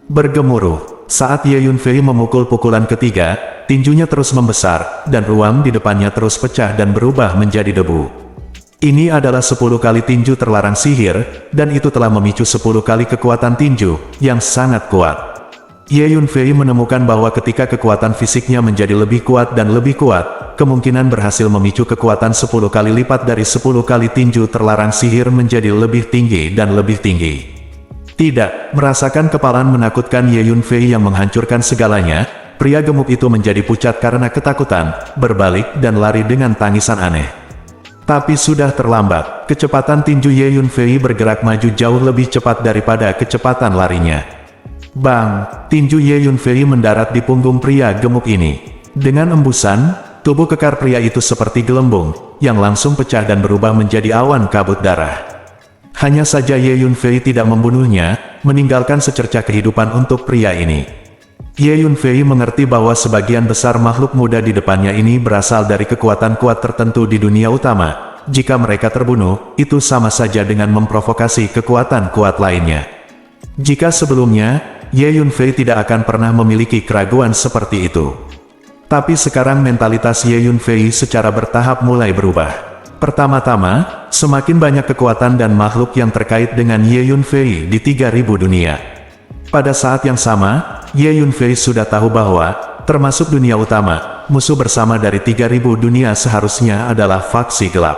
Bergemuruh, saat Ye Yunfei memukul pukulan ketiga, tinjunya terus membesar, dan ruang di depannya terus pecah dan berubah menjadi debu. Ini adalah 10 kali tinju terlarang sihir, dan itu telah memicu 10 kali kekuatan tinju, yang sangat kuat. Ye Yunfei menemukan bahwa ketika kekuatan fisiknya menjadi lebih kuat dan lebih kuat, kemungkinan berhasil memicu kekuatan 10 kali lipat dari 10 kali tinju terlarang sihir menjadi lebih tinggi dan lebih tinggi. Tidak, merasakan kepalan menakutkan Ye Yunfei yang menghancurkan segalanya, pria gemuk itu menjadi pucat karena ketakutan, berbalik dan lari dengan tangisan aneh. Tapi sudah terlambat, kecepatan tinju Ye Yunfei bergerak maju jauh lebih cepat daripada kecepatan larinya. Bang! Tinju Ye Yunfei mendarat di punggung pria gemuk ini. Dengan embusan, tubuh kekar pria itu seperti gelembung, yang langsung pecah dan berubah menjadi awan kabut darah. Hanya saja Ye Yunfei tidak membunuhnya, meninggalkan secercah kehidupan untuk pria ini. Ye Yunfei mengerti bahwa sebagian besar makhluk muda di depannya ini berasal dari kekuatan kuat tertentu di dunia utama. Jika mereka terbunuh, itu sama saja dengan memprovokasi kekuatan kuat lainnya. Jika sebelumnya, Ye Yunfei tidak akan pernah memiliki keraguan seperti itu. Tapi sekarang mentalitas Ye Yunfei secara bertahap mulai berubah. Pertama-tama, semakin banyak kekuatan dan makhluk yang terkait dengan Ye Yunfei di 3000 dunia. Pada saat yang sama, Ye Yunfei sudah tahu bahwa, termasuk dunia utama, musuh bersama dari 3000 dunia seharusnya adalah faksi gelap.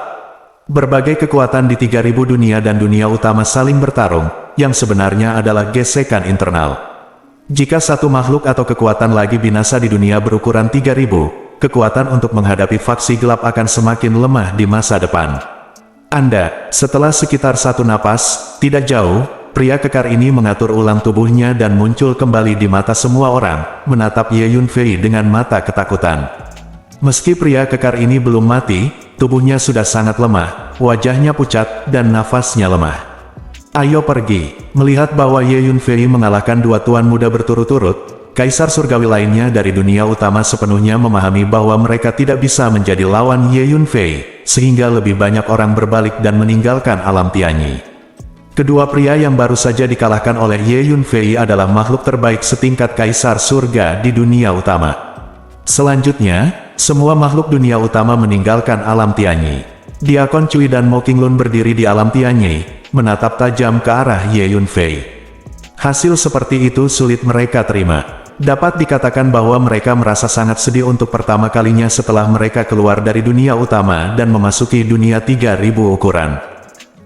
Berbagai kekuatan di 3000 dunia dan dunia utama saling bertarung, yang sebenarnya adalah gesekan internal. Jika satu makhluk atau kekuatan lagi binasa di dunia berukuran 3000, kekuatan untuk menghadapi faksi gelap akan semakin lemah di masa depan. Setelah sekitar satu napas, tidak jauh, pria kekar ini mengatur ulang tubuhnya dan muncul kembali di mata semua orang, menatap Ye Yunfei dengan mata ketakutan. Meski pria kekar ini belum mati, tubuhnya sudah sangat lemah, wajahnya pucat, dan nafasnya lemah. Ayo pergi. Melihat bahwa Ye Yunfei mengalahkan dua tuan muda berturut-turut, kaisar surgawi lainnya dari dunia utama sepenuhnya memahami bahwa mereka tidak bisa menjadi lawan Ye Yunfei, sehingga lebih banyak orang berbalik dan meninggalkan alam Tianyi. Kedua pria yang baru saja dikalahkan oleh Ye Yunfei adalah makhluk terbaik setingkat kaisar surga di dunia utama. Selanjutnya, semua makhluk dunia utama meninggalkan alam Tianyi. Diakon Cui dan Mo Qinglun berdiri di alam Tianyi, menatap tajam ke arah Ye Yunfei. Hasil seperti itu sulit mereka terima. Dapat dikatakan bahwa mereka merasa sangat sedih untuk pertama kalinya setelah mereka keluar dari dunia utama dan memasuki dunia 3000 ukuran.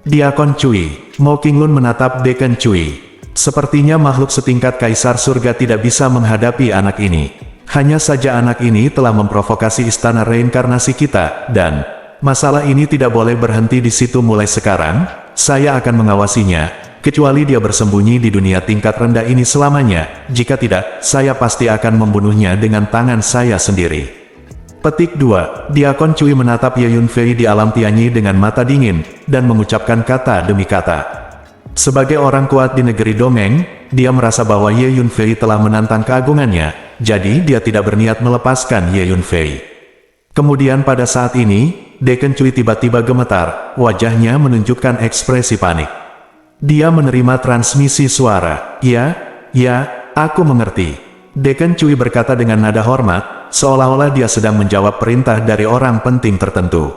Diakon Cui, Mo Qinglun menatap Deacon Cui. Sepertinya makhluk setingkat kaisar surga tidak bisa menghadapi anak ini. Hanya saja anak ini telah memprovokasi istana reinkarnasi kita, dan masalah ini tidak boleh berhenti di situ mulai sekarang. saya akan mengawasinya, kecuali dia bersembunyi di dunia tingkat rendah ini selamanya. Jika tidak, saya pasti akan membunuhnya dengan tangan saya sendiri. Petik 2. Diakon Cui menatap Ye Yunfei di alam Tianyi dengan mata dingin, dan mengucapkan kata demi kata. Sebagai orang kuat di negeri dongeng, dia merasa bahwa Ye Yunfei telah menantang keagungannya, jadi dia tidak berniat melepaskan Ye Yunfei. Kemudian pada saat ini, Deken Cui tiba-tiba gemetar, wajahnya menunjukkan ekspresi panik. Dia menerima transmisi suara. Ya, aku mengerti. Deken Cui berkata dengan nada hormat, seolah-olah dia sedang menjawab perintah dari orang penting tertentu.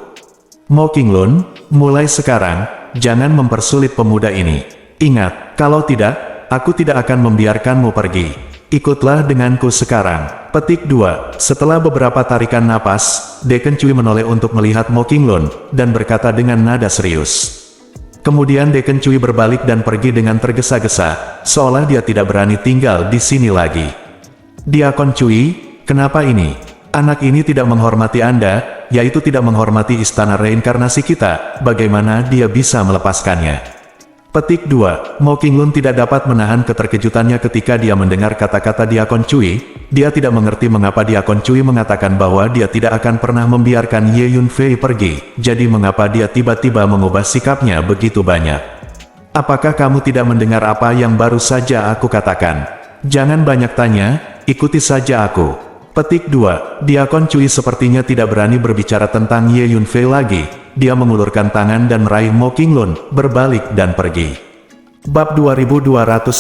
Mo Qinglun, mulai sekarang, jangan mempersulit pemuda ini. Ingat, kalau tidak, aku tidak akan membiarkanmu pergi. Ikutlah denganku sekarang. Petik 2. Setelah beberapa tarikan napas, Deken Cui menoleh untuk melihat Mo Qinglun, dan berkata dengan nada serius. Kemudian Deken Cui berbalik dan pergi dengan tergesa-gesa, seolah dia tidak berani tinggal di sini lagi. Diakon Cui, kenapa ini? Anak ini tidak menghormati Anda, yaitu tidak menghormati istana reinkarnasi kita, bagaimana dia bisa melepaskannya? Petik 2. Mo Qinglun tidak dapat menahan keterkejutannya ketika dia mendengar kata-kata Diakon Cui. Dia tidak mengerti mengapa Diakon Cui mengatakan bahwa dia tidak akan pernah membiarkan Ye Yunfei pergi, jadi mengapa dia tiba-tiba mengubah sikapnya begitu banyak. Apakah kamu tidak mendengar apa yang baru saja aku katakan? Jangan banyak tanya, ikuti saja aku. Petik 2. Diakon Cui sepertinya tidak berani berbicara tentang Ye Yunfei lagi. Dia mengulurkan tangan dan meraih Mo Qinglun, berbalik dan pergi. Bab 2290.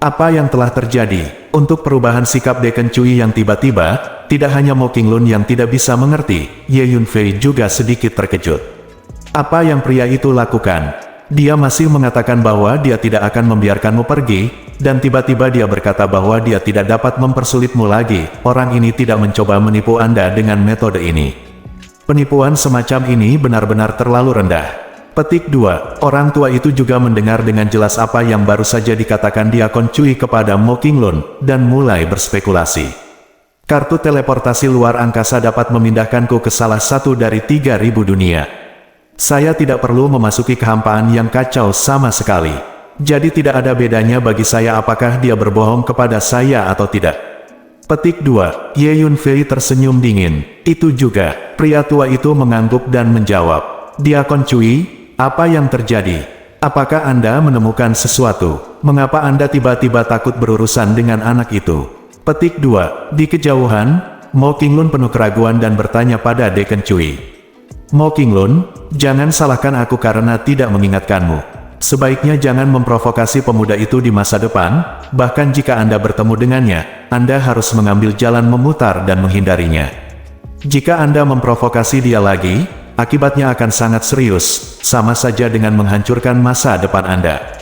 Apa yang telah terjadi? Untuk perubahan sikap Deken Cui yang tiba-tiba, tidak hanya Mo Qinglun yang tidak bisa mengerti, Ye Yunfei juga sedikit terkejut. Apa yang pria itu lakukan? Dia masih mengatakan bahwa dia tidak akan membiarkanmu pergi, dan tiba-tiba dia berkata bahwa dia tidak dapat mempersulitmu lagi. Orang ini tidak mencoba menipu Anda dengan metode ini. Penipuan semacam ini benar-benar terlalu rendah. Petik 2. Orang tua itu juga mendengar dengan jelas apa yang baru saja dikatakan Diakon Cui kepada Mo Qinglun, dan mulai berspekulasi. Kartu teleportasi luar angkasa dapat memindahkanku ke salah satu dari 3.000 dunia. Saya tidak perlu memasuki kehampaan yang kacau sama sekali. Jadi tidak ada bedanya bagi saya apakah dia berbohong kepada saya atau tidak. Petik 2. Ye Yunfei tersenyum dingin. Itu juga. Pria tua itu mengangguk dan menjawab. Diakon Cui, apa yang terjadi? Apakah Anda menemukan sesuatu? Mengapa Anda tiba-tiba takut berurusan dengan anak itu? Petik 2. Di kejauhan, Mo Qinglun penuh keraguan dan bertanya pada Deken Cui. Mo Qinglun, jangan salahkan aku karena tidak mengingatkanmu. Sebaiknya jangan memprovokasi pemuda itu di masa depan, bahkan jika Anda bertemu dengannya, Anda harus mengambil jalan memutar dan menghindarinya. Jika Anda memprovokasi dia lagi, akibatnya akan sangat serius, sama saja dengan menghancurkan masa depan Anda.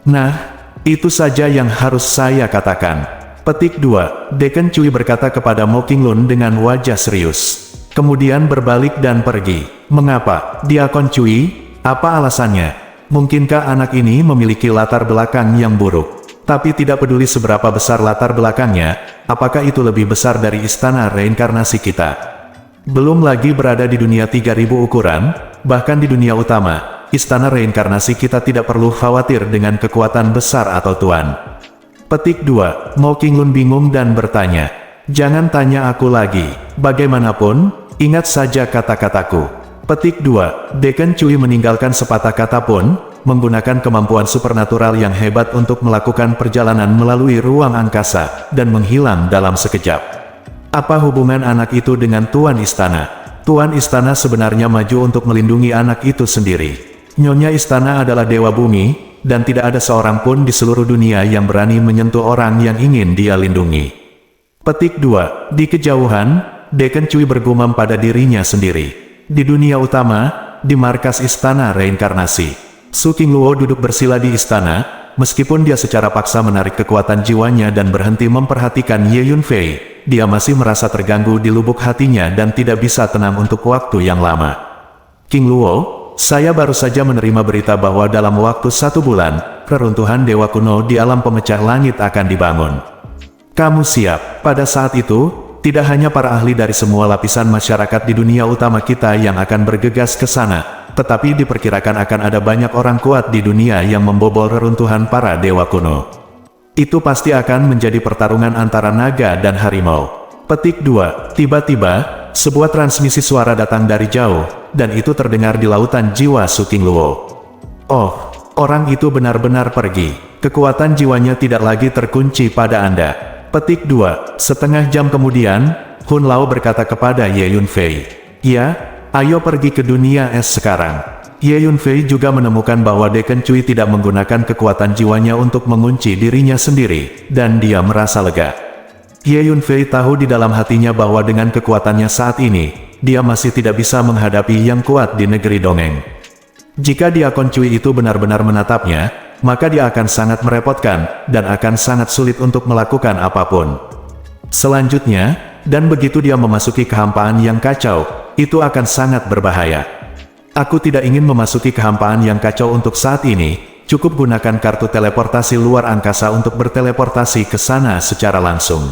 Nah, itu saja yang harus saya katakan. Petik 2. Deken Cui berkata kepada Mo Qinglun dengan wajah serius. Kemudian berbalik dan pergi. Mengapa? Diakon Cui, apa alasannya? Mungkinkah anak ini memiliki latar belakang yang buruk? Tapi tidak peduli seberapa besar latar belakangnya, apakah itu lebih besar dari istana reinkarnasi kita? Belum lagi berada di dunia 3.000 ukuran, bahkan di dunia utama, istana reinkarnasi kita tidak perlu khawatir dengan kekuatan besar atau tuan. Petik 2. Mo Qinglun bingung dan bertanya. Jangan tanya aku lagi. Bagaimanapun, ingat saja kata-kataku. Petik 2. Deken Cui meninggalkan sepatah kata pun, menggunakan kemampuan supernatural yang hebat untuk melakukan perjalanan melalui ruang angkasa, dan menghilang dalam sekejap. Apa hubungan anak itu dengan Tuan Istana? Tuan Istana sebenarnya maju untuk melindungi anak itu sendiri. Nyonya Istana adalah Dewa Bumi, dan tidak ada seorang pun di seluruh dunia yang berani menyentuh orang yang ingin dia lindungi. Petik 2. Di kejauhan, Deken Cui bergumam pada dirinya sendiri. Di dunia utama, di markas istana reinkarnasi, Su Qingluo duduk bersila di istana, meskipun dia secara paksa menarik kekuatan jiwanya dan berhenti memperhatikan Ye Yunfei, dia masih merasa terganggu di lubuk hatinya dan tidak bisa tenang untuk waktu yang lama. Qingluo, saya baru saja menerima berita bahwa dalam waktu 1 bulan, reruntuhan Dewa Kuno di alam pemecah langit akan dibangun. Kamu siap? Pada saat itu, tidak hanya para ahli dari semua lapisan masyarakat di dunia utama kita yang akan bergegas ke sana, tetapi diperkirakan akan ada banyak orang kuat di dunia yang membobol reruntuhan para dewa kuno. Itu pasti akan menjadi pertarungan antara naga dan harimau. Petik 2. Tiba-tiba, sebuah transmisi suara datang dari jauh, dan itu terdengar di lautan jiwa Suking Luo. Oh, orang itu benar-benar pergi. Kekuatan jiwanya tidak lagi terkunci pada Anda. Petik 2. Setengah jam kemudian, Hun Lao berkata kepada Ye Yunfei, "Ya, ayo pergi ke dunia es sekarang." Ye Yunfei juga menemukan bahwa Deken Cui tidak menggunakan kekuatan jiwanya untuk mengunci dirinya sendiri, dan dia merasa lega. Ye Yunfei tahu di dalam hatinya bahwa dengan kekuatannya saat ini, dia masih tidak bisa menghadapi yang kuat di negeri dongeng. Jika Diakon Cui itu benar-benar menatapnya, maka dia akan sangat merepotkan, dan akan sangat sulit untuk melakukan apapun. Selanjutnya, dan begitu dia memasuki kehampaan yang kacau, itu akan sangat berbahaya. Aku tidak ingin memasuki kehampaan yang kacau untuk saat ini, cukup gunakan kartu teleportasi luar angkasa untuk berteleportasi ke sana secara langsung.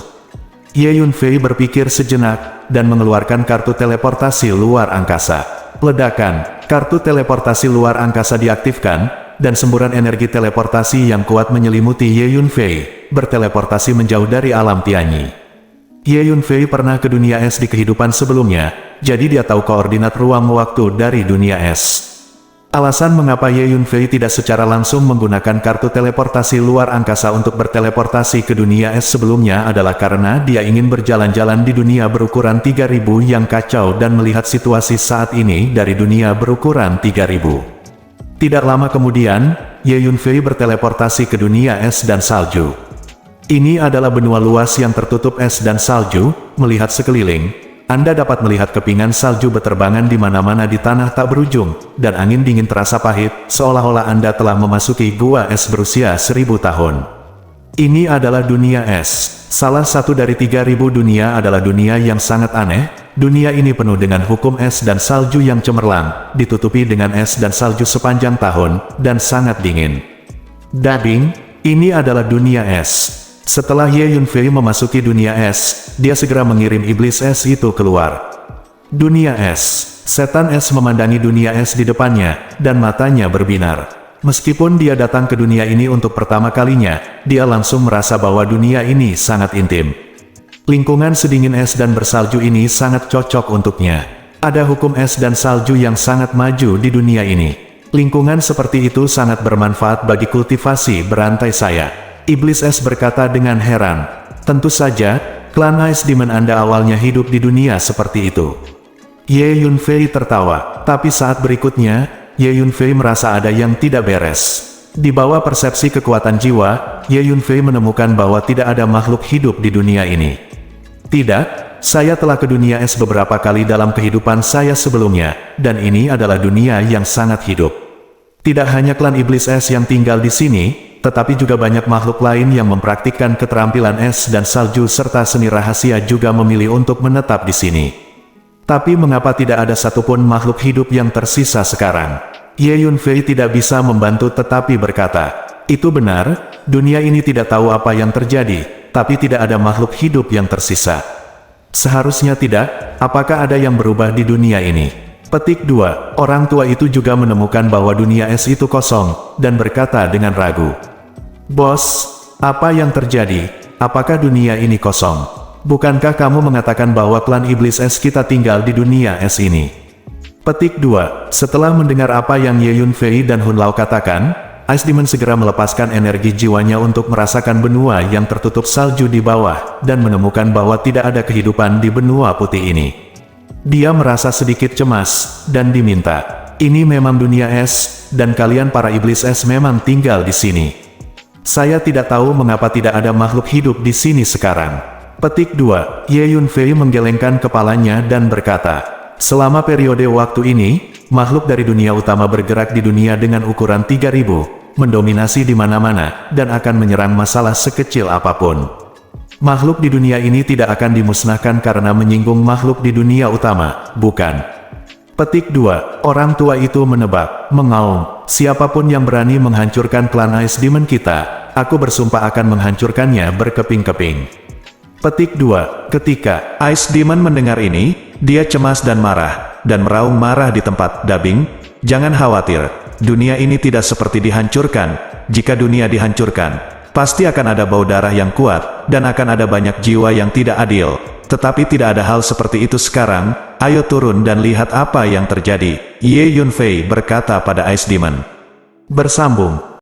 Ye Yunfei berpikir sejenak, dan mengeluarkan kartu teleportasi luar angkasa. Ledakan, kartu teleportasi luar angkasa diaktifkan, dan semburan energi teleportasi yang kuat menyelimuti Ye Yunfei, berteleportasi menjauh dari alam Tianyi. Ye Yunfei pernah ke dunia es di kehidupan sebelumnya, jadi dia tahu koordinat ruang waktu dari dunia es. Alasan mengapa Ye Yunfei tidak secara langsung menggunakan kartu teleportasi luar angkasa untuk berteleportasi ke dunia es sebelumnya adalah karena dia ingin berjalan-jalan di dunia berukuran 3000 yang kacau dan melihat situasi saat ini dari dunia berukuran 3000. Tidak lama kemudian, Ye Yunfei berteleportasi ke dunia es dan salju. Ini adalah benua luas yang tertutup es dan salju. Melihat sekeliling, Anda dapat melihat kepingan salju beterbangan di mana-mana di tanah tak berujung, dan angin dingin terasa pahit, seolah-olah Anda telah memasuki gua es berusia 1000 tahun. Ini adalah dunia es. Salah satu dari 3000 dunia adalah dunia yang sangat aneh. Dunia ini penuh dengan hukum es dan salju yang cemerlang, ditutupi dengan es dan salju sepanjang tahun, dan sangat dingin. Dubbing, ini adalah dunia es. Setelah Ye Yunfei memasuki dunia es, dia segera mengirim iblis es itu keluar. Dunia es. Setan es memandangi dunia es di depannya, dan matanya berbinar. Meskipun dia datang ke dunia ini untuk pertama kalinya, dia langsung merasa bahwa dunia ini sangat intim. Lingkungan sedingin es dan bersalju ini sangat cocok untuknya. Ada hukum es dan salju yang sangat maju di dunia ini. Lingkungan seperti itu sangat bermanfaat bagi kultivasi berantai saya. Iblis es berkata dengan heran. Tentu saja, klan Ice Demon Anda awalnya hidup di dunia seperti itu. Ye Yunfei tertawa, tapi saat berikutnya, Ye Yunfei merasa ada yang tidak beres. Di bawah persepsi kekuatan jiwa, Ye Yunfei menemukan bahwa tidak ada makhluk hidup di dunia ini. Tidak, saya telah ke dunia es beberapa kali dalam kehidupan saya sebelumnya, dan ini adalah dunia yang sangat hidup. Tidak hanya klan iblis es yang tinggal di sini, tetapi juga banyak makhluk lain yang mempraktikkan keterampilan es dan salju serta seni rahasia juga memilih untuk menetap di sini. Tapi mengapa tidak ada satupun makhluk hidup yang tersisa sekarang? Ye Yunfei tidak bisa membantu tetapi berkata, itu benar, dunia ini tidak tahu apa yang terjadi, tapi tidak ada makhluk hidup yang tersisa. Seharusnya tidak, apakah ada yang berubah di dunia ini? Petik 2. Orang tua itu juga menemukan bahwa dunia es itu kosong, dan berkata dengan ragu. Bos, apa yang terjadi? Apakah dunia ini kosong? Bukankah kamu mengatakan bahwa klan iblis es kita tinggal di dunia es ini? Petik 2. Setelah mendengar apa yang Ye Yunfei dan Hun Lao katakan, Ice Demon segera melepaskan energi jiwanya untuk merasakan benua yang tertutup salju di bawah, dan menemukan bahwa tidak ada kehidupan di benua putih ini. Dia merasa sedikit cemas, dan diminta, ini memang dunia es, dan kalian para iblis es memang tinggal di sini. Saya tidak tahu mengapa tidak ada makhluk hidup di sini sekarang. Petik 2. Ye Yunfei menggelengkan kepalanya dan berkata, selama periode waktu ini, makhluk dari dunia utama bergerak di dunia dengan ukuran 3000, mendominasi di mana-mana, dan akan menyerang masalah sekecil apapun. Makhluk di dunia ini tidak akan dimusnahkan karena menyinggung makhluk di dunia utama, bukan? Petik 2. Orang tua itu menebak, mengaum, siapapun yang berani menghancurkan klan Ice Demon kita, aku bersumpah akan menghancurkannya berkeping-keping. Petik 2. Ketika Ice Demon mendengar ini, dia cemas dan marah, dan meraung marah di tempat. Dubbing, Jangan khawatir, dunia ini tidak seperti dihancurkan. Jika dunia dihancurkan, pasti akan ada bau darah yang kuat, dan akan ada banyak jiwa yang tidak adil. Tetapi tidak ada hal seperti itu sekarang. Ayo turun dan lihat apa yang terjadi, Ye Yunfei berkata pada Ice Demon. Bersambung.